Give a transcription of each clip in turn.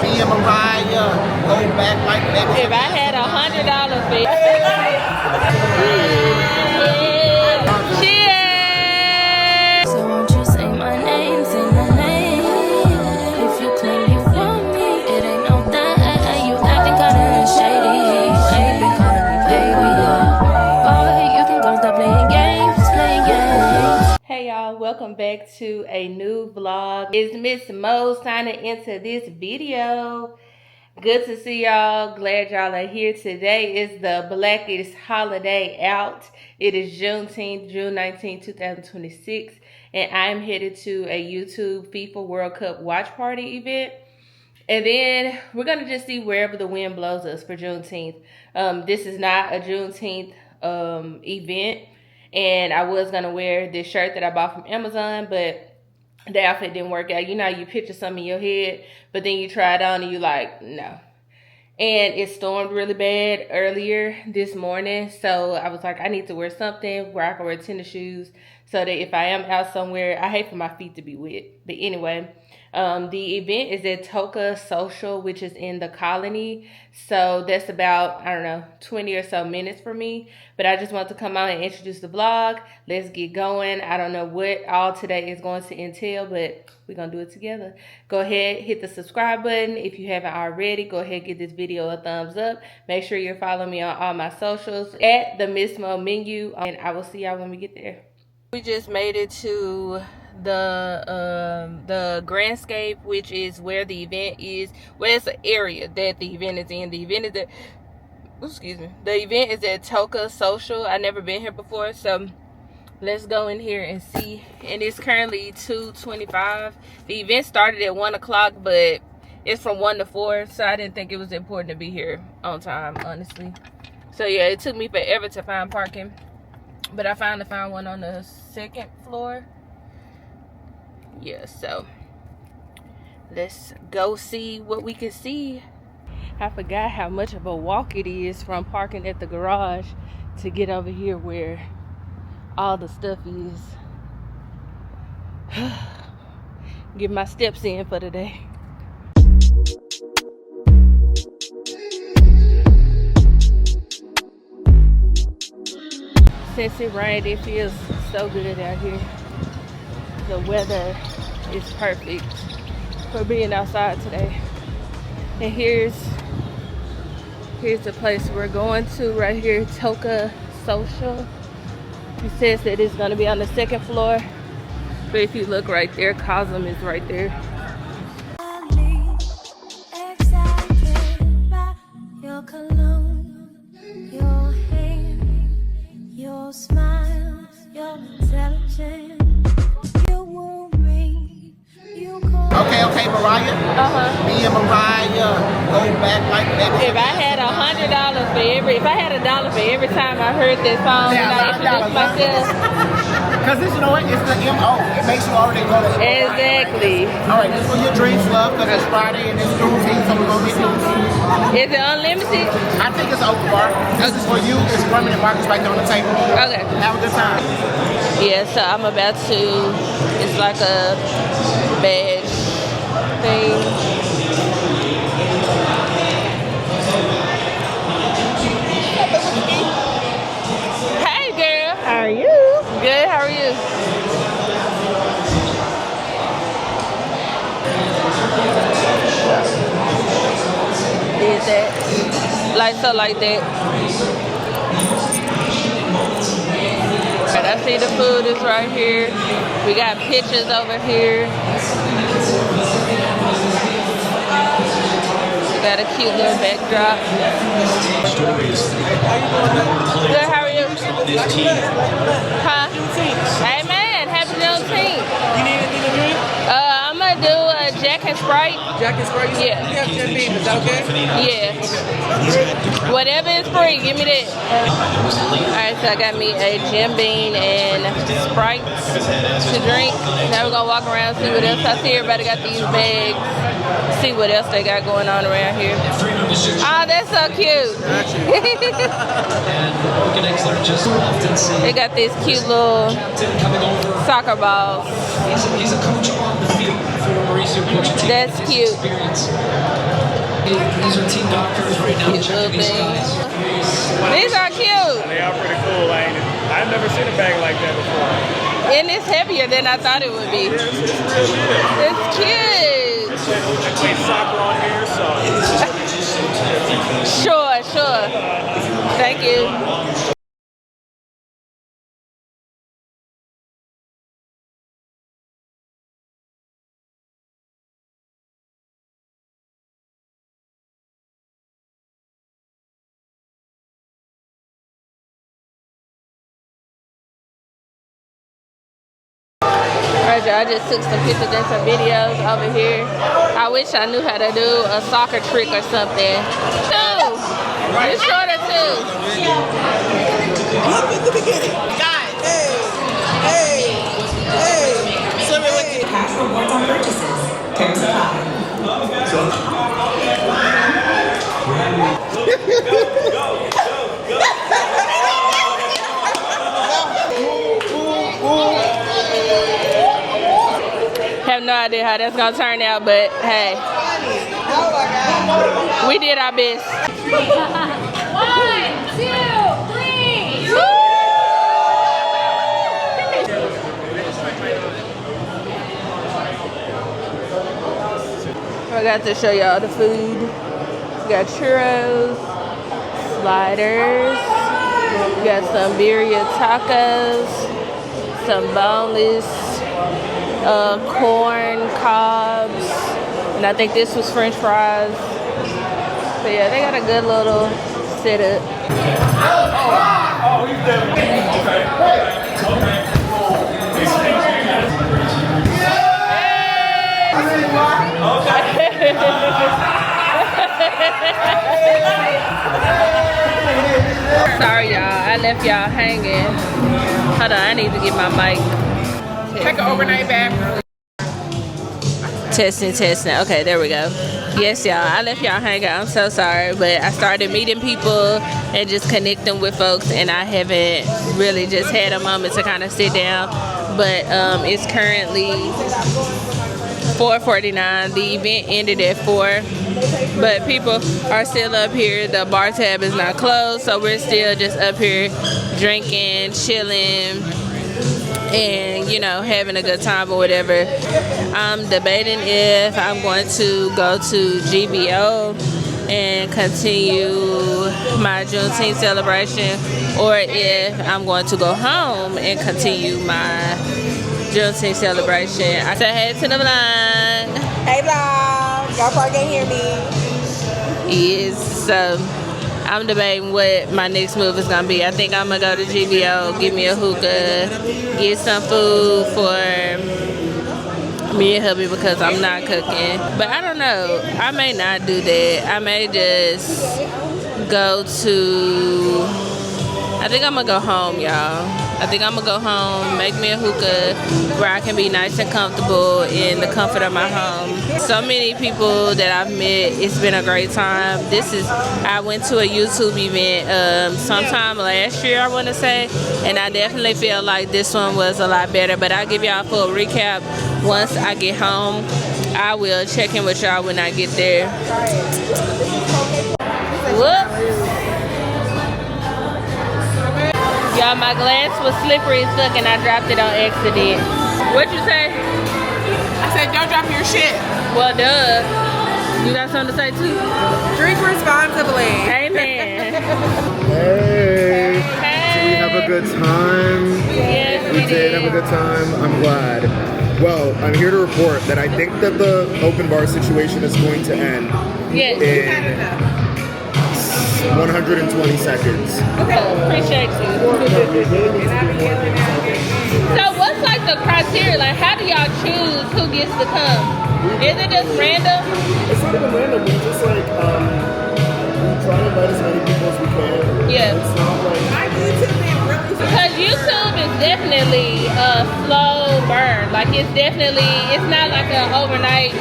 Me and Mariah go back like that. If I had $100 for you. Cheers! So won't you say my name, say my name. If you claim you want me, it ain't no that. You acting kinda shady. You ain't been calling me baby. Boy, you can go stop playing games, playing games. Hey y'all, welcome back to a new vlog. It's Miss Mo signing into this video. Good to see y'all. Glad y'all are here today. It's the blackest holiday out. It is Juneteenth, June 19, 2026. And I'm headed to a YouTube FIFA World Cup watch party event. And then we're going to just see wherever the wind blows us for Juneteenth. This is not a Juneteenth event. And I was going to wear this shirt that I bought from Amazon, but the outfit didn't work out. You know, you picture something in your head, but then you try it on and you like, no. And it stormed really bad earlier this morning. So I was like, I need to wear something where I can wear tennis shoes so that if I am out somewhere, I hate for my feet to be wet. But anyway, the event is at Toca Social, which is in the Colony. So that's about, I don't know, 20 or so minutes for me. But I just want to come out and introduce the vlog. Let's get going. I don't know what all today is going to entail, but we're going to do it together. Go ahead, hit the subscribe button. If you haven't already, go ahead, give this video a thumbs up. Make sure you're following me on all my socials at the Miss Mo menu. And I will see y'all when we get there. We just made it to the Grandscape, which is where the event is. Well, it's an area that the event is in. The event is at, excuse me, the event is at Toca Social. I've never been here before, so let's go in here and see. And it's currently 2:25. The event started at 1 o'clock, but it's from 1 to 4, so I didn't think it was important to be here on time, honestly. So yeah, it took me forever to find parking, but I finally found one on the 2nd floor. Yeah, so let's go see what we can see. I forgot how much of a walk it is from parking at the garage to get over here where all the stuff is. Get my steps in for today. Since it rained, it feels so good out here. The weather is perfect for being outside today. And here's the place we're going to right here, Toca Social. It says that it's going to be on the 2nd floor, but if you look right there, Cosm is right there. Your cologne, your hair, your smile, your intelligence. Okay, Mariah. Me and Mariah go back like that. If I had $100 for if I had $1 for every time I heard this song, and I introduced myself. Because this, you know what, it's the MO. It makes you already go to Exactly. All right, this is for your drinks, love, because it's Friday and it's Juneteenth, so we're going to get loose. Is it unlimited? I think it's open bar. This is for you. It's permanent markets right there on the table. Okay. Have a good time. Yeah, so I'm about to, it's like a badge thing. Hey girl. How are you? Good, how are you? Did that. Like that. Right, I see the food is right here. We got pictures over here. We got a cute little backdrop. Good, how are you? Huh? Hey man, happy Juneteenth. You need anything to drink? I'm gonna do a Jack and Sprite. Jack and Sprite? Yeah. We have Jim Beam, is that okay? Yeah. Whatever is free, give me that. Alright, so I got me a Jim Beam and Sprite to drink. Now we're gonna walk around, see what else. I see everybody got these bags. See what else they got going on around here. Oh, that's so cute. They got these cute little soccer balls. He's a coach on the field. Former Mauricio coach. That's cute. These are team doctors right now checking these guys. These are cute. They are pretty cool, ain't it? I've never seen a bag like that before. And it's heavier than I thought it would be. It's real good. It's cute. I play soccer on here, so. Sure. Thank you. Alright, y'all, I just took some pictures and some videos over here. I wish I knew how to do a soccer trick or something. Two! It's short of two. Up in the beginning. Guys. Hey. Swimming with you. Cash rewards on purchases. Terms apply. Have no idea how that's gonna turn out, but hey, we did our best. 1, 2, 3. I got to show y'all the food. We got churros, sliders, we got some birria tacos, some boneless corn cobs, and I think this was French fries. So yeah, they got a good little setup. Sorry y'all, I left y'all hanging. Hold on, I need to get my mic. Take an overnight bath. Testing. Okay, there we go. Yes, y'all, I left y'all hanging. I'm so sorry, but I started meeting people and just connecting with folks, and I haven't really just had a moment to kind of sit down. But it's currently 4:49. The event ended at 4, but people are still up here. The bar tab is not closed, so we're still just up here drinking, chilling, and you know, having a good time or whatever. I'm debating if I'm going to go to GBO and continue my Juneteenth celebration, or if I'm going to go home and continue my Juneteenth celebration. I said hey to the vlog. Hey vlog, y'all probably can't hear me. Yes, so I'm debating what my next move is gonna be. I think I'm gonna go to GBO, get me a hookah, get some food for me and hubby because I'm not cooking. But I don't know, I may not do that. I may just go to, I think I'm gonna go home, y'all. I think I'm gonna go home, make me a hookah where I can be nice and comfortable in the comfort of my home. So many people that I've met, it's been a great time. I went to a YouTube event sometime last year, I wanna say, and I definitely feel like this one was a lot better, but I'll give y'all a full recap once I get home. I will check in with y'all when I get there. Whoop. Y'all, my glass was slippery as fuck and I dropped it on accident. What'd you say? I said don't drop your shit. Well, duh. You got something to say too? Drink responsibly. Amen. Hey. Hey. Did we have a good time? Yes, We did have a good time. I'm glad. Well, I'm here to report that I think that the open bar situation is going to end Yes. in 120 seconds. Appreciate you. So what's like the criteria? Like how do y'all choose who gets to come? Is it just random? It's not even random. We just like we try to invite as many people as we can. Yeah. It's not like Because YouTube is definitely a slow burn. Like it's not like an overnight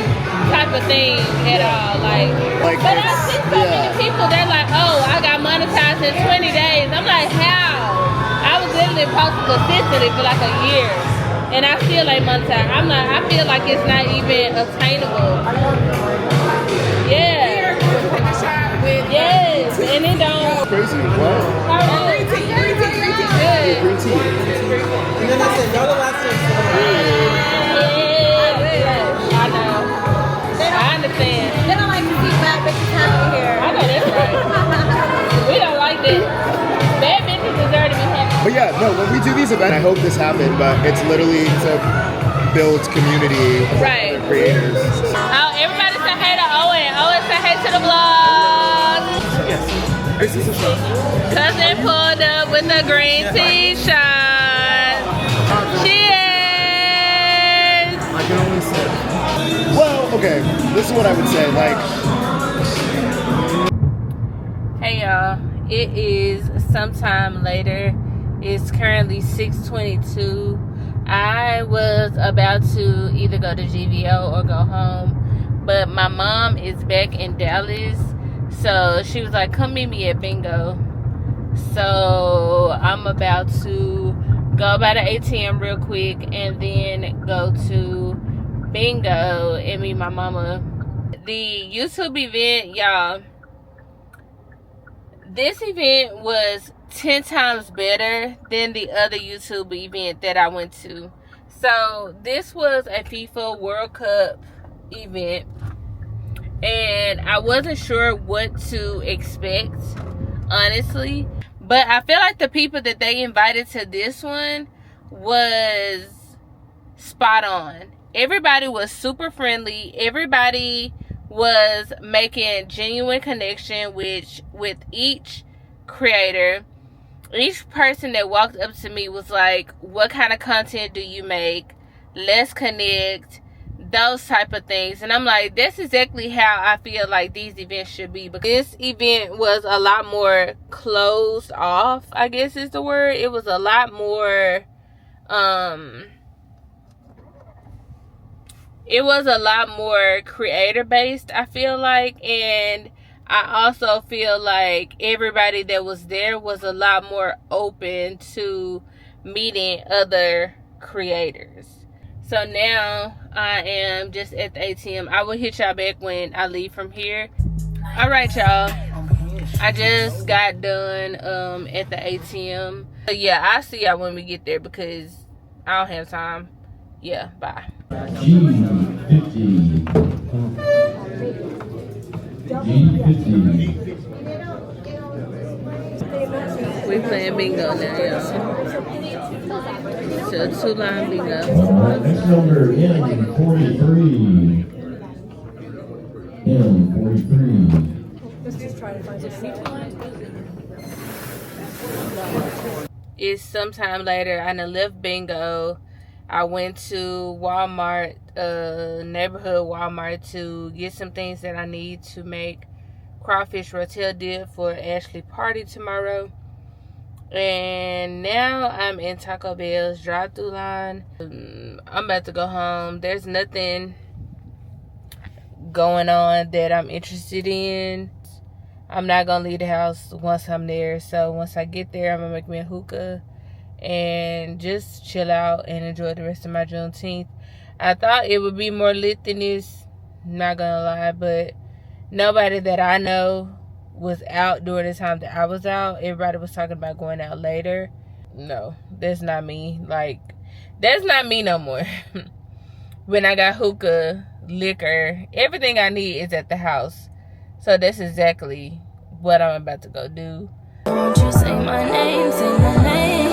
type of thing at all. Like but I see so many people that like, oh, I got monetized in 20 days. I'm like, how? I was literally posting consistently for like a year, and I still ain't monetized. I feel like it's not even attainable. Yeah. crazy. What? Green tea. Good. Green tea. And then I said, y'all the last time. I know. I understand. They don't like to see bad bitches happy here. I know that's right. We don't like that. Bad bitches deserve to be happy. But yeah, no, when we do these events, I hope this happened, but it's literally to build community Right. for creators. Oh, everybody say hey to Owen. Owen say hey to the vlog. This is a shot. Cousin pulled up with a green tea shot. Cheers. I can only say. Well, okay, this is what I would say. Like, hey y'all, it is sometime later. It's currently 6:22. I was about to either go to GVO or go home, but my mom is back in Dallas, so she was like, come meet me at Bingo. So I'm about to go by the ATM real quick and then go to Bingo and meet my mama. The YouTube event, y'all, this event was 10 times better than the other YouTube event that I went to. So this was a FIFA World Cup event, and I wasn't sure what to expect, honestly. But I feel like the people that they invited to this one was spot on. Everybody was super friendly. Everybody was making genuine connection with each creator. Each person that walked up to me was like, what kind of content do you make? Let's connect. Those type of things. And I'm like, that's exactly how I feel like these events should be. Because this event was a lot more closed off, I guess is the word. It was a lot more it was a lot more creator based, I feel like. And I also feel like everybody that was there was a lot more open to meeting other creators. So now I am just at the ATM. I will hit y'all back when I leave from here. All right, y'all. I just got done at the ATM. So yeah, I'll see y'all when we get there because I don't have time. Yeah, bye. G50. We playing bingo now, y'all. So 2-line bingo. Next number, M43. M43. It's sometime later. I done left bingo. I went to Walmart, neighborhood Walmart, to get some things that I need to make crawfish rotel dip for Ashley's party tomorrow. And now I'm in Taco Bell's drive-thru line. I'm about to go home. There's nothing going on that I'm interested in. I'm not gonna leave the house once I'm there. So once I get there, I'm gonna make me a hookah and just chill out and enjoy the rest of my Juneteenth. I thought it would be more lit than this, not gonna lie, but nobody that I know was out during the time that I was out. Everybody was talking about going out later. No, that's not me. Like, that's not me no more. When I got hookah, liquor, everything I need is at the house. So that's exactly what I'm about to go do. Won't you say my name, say my name?